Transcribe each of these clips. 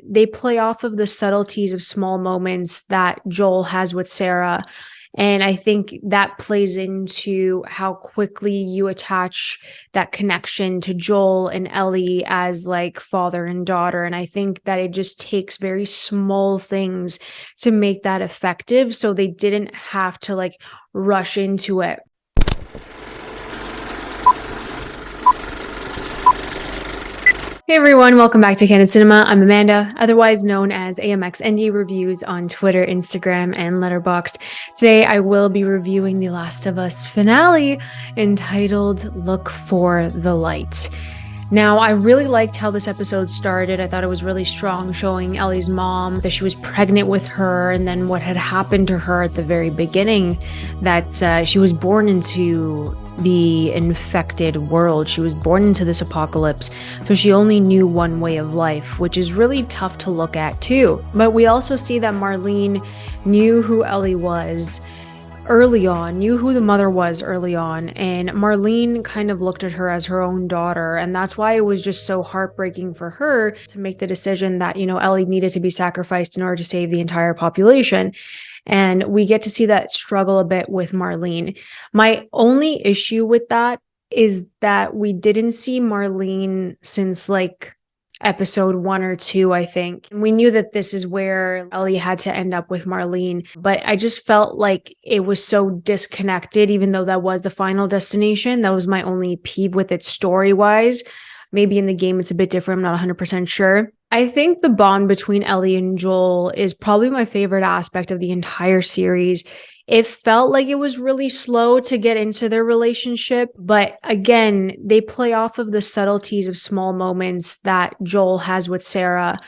They play off of the subtleties of small moments that Joel has with Sarah. And I think that plays into how quickly you attach that connection to Joel and Ellie as like father and daughter. And I think that it just takes very small things to make that effective. So they didn't have to like rush into it. Hey everyone, welcome back to Candid Cinema. I'm Amanda, otherwise known as AMXND Reviews on Twitter, Instagram, and Letterboxd. Today I will be reviewing The Last of Us finale entitled Look for the Light. Now, I really liked how this episode started. I thought it was really strong, showing Ellie's mom, that she was pregnant with her, and then what had happened to her at the very beginning, that she was born into the infected world. She was born into this apocalypse, so she only knew one way of life, which is really tough to look at too. But we also see that Marlene knew who Ellie was early on, knew who the mother was early on, and Marlene kind of looked at her as her own daughter, and that's why it was just so heartbreaking for her to make the decision that, Ellie needed to be sacrificed in order to save the entire population. And we get to see that struggle a bit with Marlene. My only issue with that is that we didn't see Marlene since like episode 1 or 2, I think. We knew that this is where Ellie had to end up with Marlene, but I just felt like it was so disconnected, even though that was the final destination. That was my only peeve with it story-wise. Maybe in the game it's a bit different, I'm not 100% sure. I think the bond between Ellie and Joel is probably my favorite aspect of the entire series. It felt like it was really slow to get into their relationship, but again, they play off of the subtleties of small moments that Joel has with Sarah.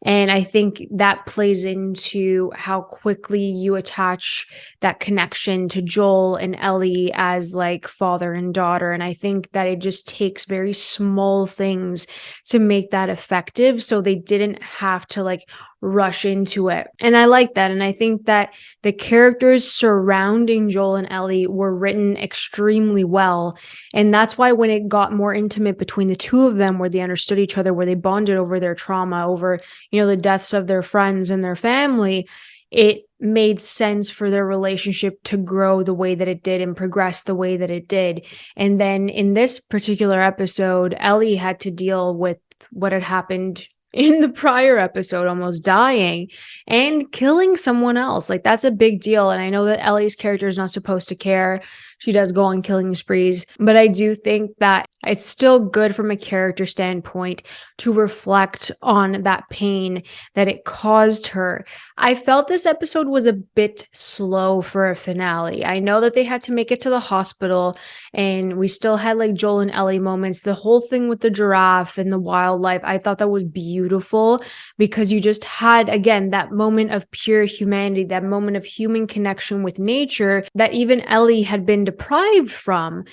And I think that plays into how quickly you attach that connection to Joel and Ellie as like father and daughter. And I think that it just takes very small things to make that effective. So they didn't have to like rush into it. And I like that. And I think that the characters surrounding Joel and Ellie were written extremely well. And that's why when it got more intimate between the two of them, where they understood each other, where they bonded over their trauma, over, the deaths of their friends and their family, it made sense for their relationship to grow the way that it did and progress the way that it did. And then in this particular episode, Ellie had to deal with what had happened in the prior episode, almost dying and killing someone else. Like, that's a big deal. And I know that Ellie's character is not supposed to care. She does go on killing sprees, but I do think that it's still good from a character standpoint to reflect on that pain that it caused her. I felt this episode was a bit slow for a finale. I know that they had to make it to the hospital, and we still had like Joel and Ellie moments. The whole thing with the giraffe and the wildlife, I thought that was beautiful, because you just had, again, that moment of pure humanity, that moment of human connection with nature that even Ellie had been deprived from,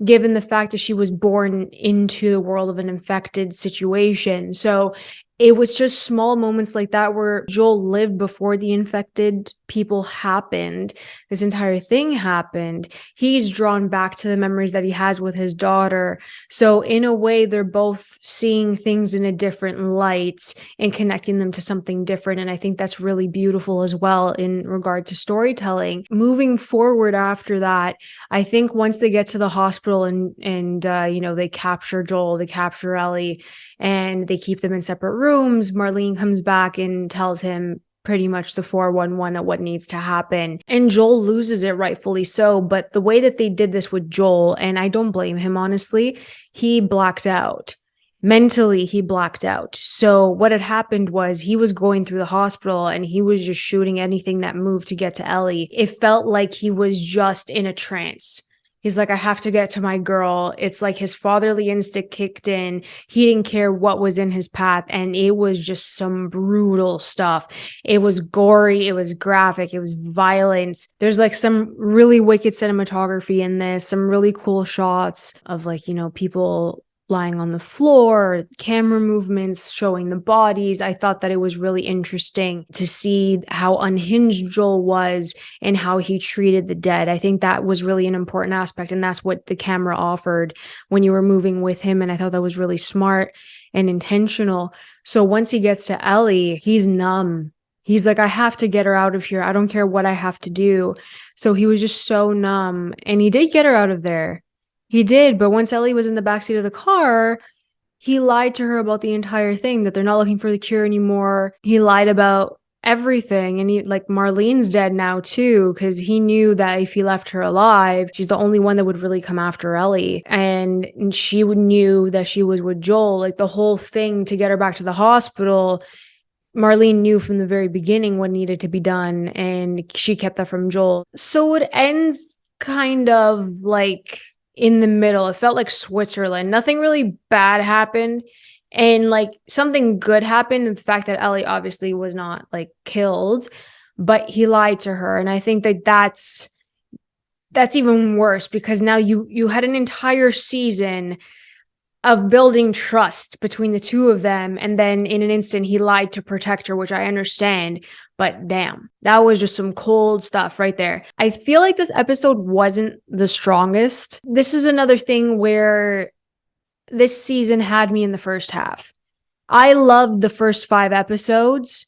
given the fact that she was born into the world of an infected situation. So it was just small moments like that where Joel lived before the infected people happened. This entire thing happened. He's drawn back to the memories that he has with his daughter. So in a way, they're both seeing things in a different light and connecting them to something different. And I think that's really beautiful as well in regard to storytelling. Moving forward after that, I think once they get to the hospital and they capture Joel, they capture Ellie, and they keep them in separate rooms, Marlene comes back and tells him pretty much the 411 of what needs to happen. And Joel loses it, rightfully so. But the way that they did this with Joel, and I don't blame him, honestly, he blacked out. Mentally, he blacked out. So what had happened was he was going through the hospital and he was just shooting anything that moved to get to Ellie. It felt like he was just in a trance. He's like, I have to get to my girl. It's like his fatherly instinct kicked in. He didn't care what was in his path. And it was just some brutal stuff. It was gory. It was graphic. It was violent. There's like some really wicked cinematography in this, some really cool shots of like, people lying on the floor, camera movements showing the bodies. I thought that it was really interesting to see how unhinged Joel was and how he treated the dead. I think that was really an important aspect, and that's what the camera offered when you were moving with him, and I thought that was really smart. and intentional. So once he gets to Ellie, he's numb. He's like, I have to get her out of here. I don't care what I have to do. So he was just so numb. And he did get her out of there. He did. But once Ellie was in the backseat of the car, he lied to her about the entire thing, that they're not looking for the cure anymore. He lied about everything. And he, like, Marlene's dead now too, because he knew that if he left her alive, she's the only one that would really come after Ellie. And she knew that she was with Joel. Like, the whole thing to get her back to the hospital, Marlene knew from the very beginning what needed to be done, and she kept that from Joel. So it ends kind of like in the middle. It felt like Switzerland. Nothing really bad happened, and like something good happened. The fact that Ellie obviously was not like killed, but he lied to her. And I think that that's even worse, because now you had an entire season of building trust between the two of them, and then in an instant he lied to protect her, which I understand, but damn, that was just some cold stuff right there. I feel like this episode wasn't the strongest. This is another thing where this season had me in the first half. I loved the first 5 episodes,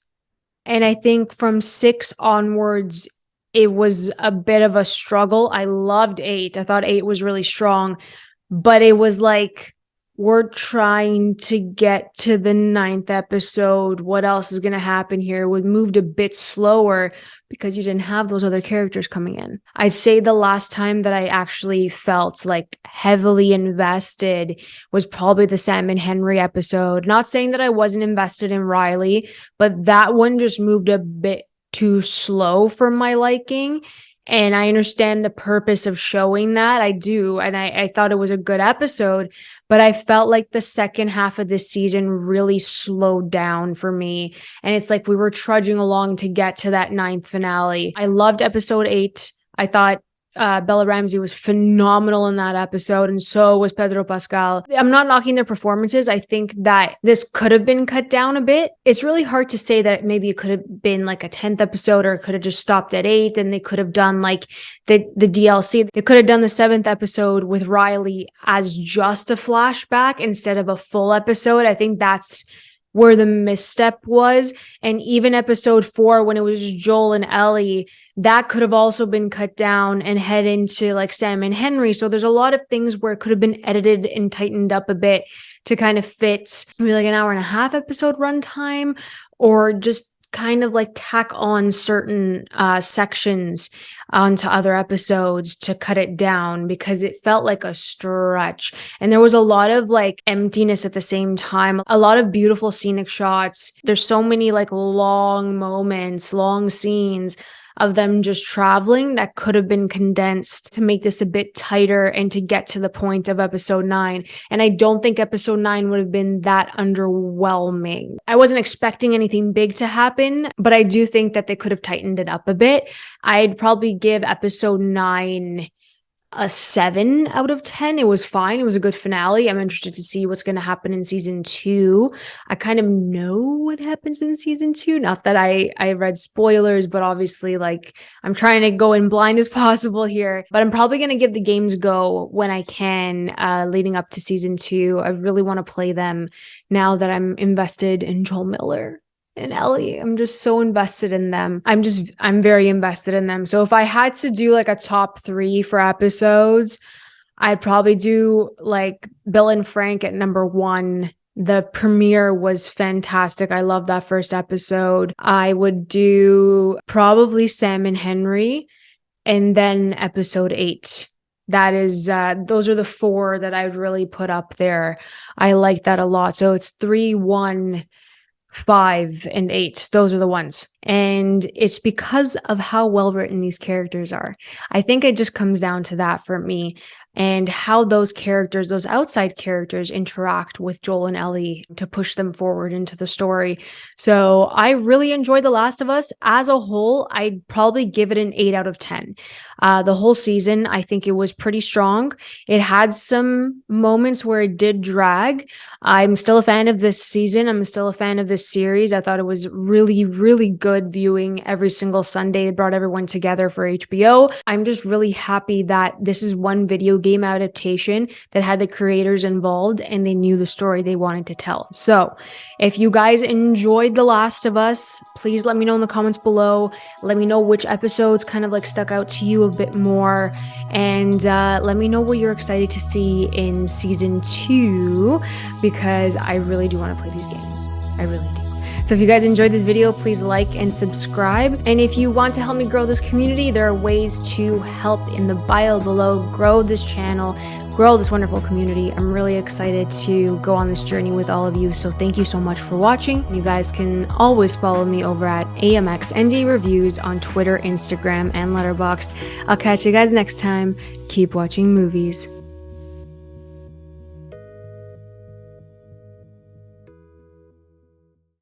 and I think from 6 onwards it was a bit of a struggle. I loved 8. I thought 8 was really strong, but it was like, we're trying to get to the 9th episode. What else is going to happen here? We moved a bit slower because you didn't have those other characters coming in. I'd say the last time that I actually felt like heavily invested was probably the Sam and Henry episode. Not saying that I wasn't invested in Riley, but that one just moved a bit too slow for my liking. And I understand the purpose of showing that. I do. And I thought it was a good episode, but I felt like the second half of this season really slowed down for me. And it's like we were trudging along to get to that 9th finale. I loved episode 8. I thought Bella Ramsey was phenomenal in that episode, and so was Pedro Pascal. I'm not knocking their performances. I think that this could have been cut down a bit. It's really hard to say that maybe it could have been like a 10th episode, or it could have just stopped at 8, and they could have done like the DLC. They could have done the 7th episode with Riley as just a flashback instead of a full episode. I think that's where the misstep was. And even episode 4, when it was Joel and Ellie, that could have also been cut down and head into like Sam and Henry. So there's a lot of things where it could have been edited and tightened up a bit to kind of fit maybe like an hour and a half episode runtime, or just kind of like tack on certain sections onto other episodes to cut it down, because it felt like a stretch. And there was a lot of like emptiness at the same time, a lot of beautiful scenic shots. There's so many like long moments, long scenes of them just traveling that could have been condensed to make this a bit tighter and to get to the point of episode 9. And I don't think episode 9 would have been that underwhelming. I wasn't expecting anything big to happen, but I do think that they could have tightened it up a bit. I'd probably give episode 9 a 7 out of 10. It was fine. It was a good finale. I'm interested to see what's going to happen in season 2. I kind of know what happens in season 2. Not that I read spoilers, but obviously like I'm trying to go in blind as possible here. But I'm probably going to give the games a go when I can, leading up to season 2. I really want to play them now that I'm invested in Joel Miller and Ellie. I'm just so invested in them. I'm very invested in them. So if I had to do like a top 3 for episodes, I'd probably do like Bill and Frank at number 1. The premiere was fantastic. I love that first episode. I would do probably Sam and Henry, and then episode 8. That is, those are the 4 that I would really put up there. I like that a lot. So it's 3, 1, 5, and 8. Those are the ones. And it's because of how well written these characters are. I think it just comes down to that for me, and how those characters, those outside characters, interact with Joel and Ellie to push them forward into the story. So I really enjoyed The Last of Us. As a whole, I'd probably give it an 8 out of 10. The whole season, I think it was pretty strong. It had some moments where it did drag. I'm still a fan of this season. I'm still a fan of this series. I thought it was really, really good. good viewing every single Sunday. They brought everyone together for HBO. I'm just really happy that this is one video game adaptation that had the creators involved and they knew the story they wanted to tell. So if you guys enjoyed The Last of Us, please let me know in the comments below. Let me know which episodes kind of like stuck out to you a bit more, and let me know what you're excited to see in season 2, because I really do want to play these games. I really do. So if you guys enjoyed this video, please like and subscribe. And if you want to help me grow this community, there are ways to help in the bio below. Grow this channel, grow this wonderful community. I'm really excited to go on this journey with all of you. So thank you so much for watching. You guys can always follow me over at AMXND Reviews on Twitter, Instagram, and Letterboxd. I'll catch you guys next time. Keep watching movies.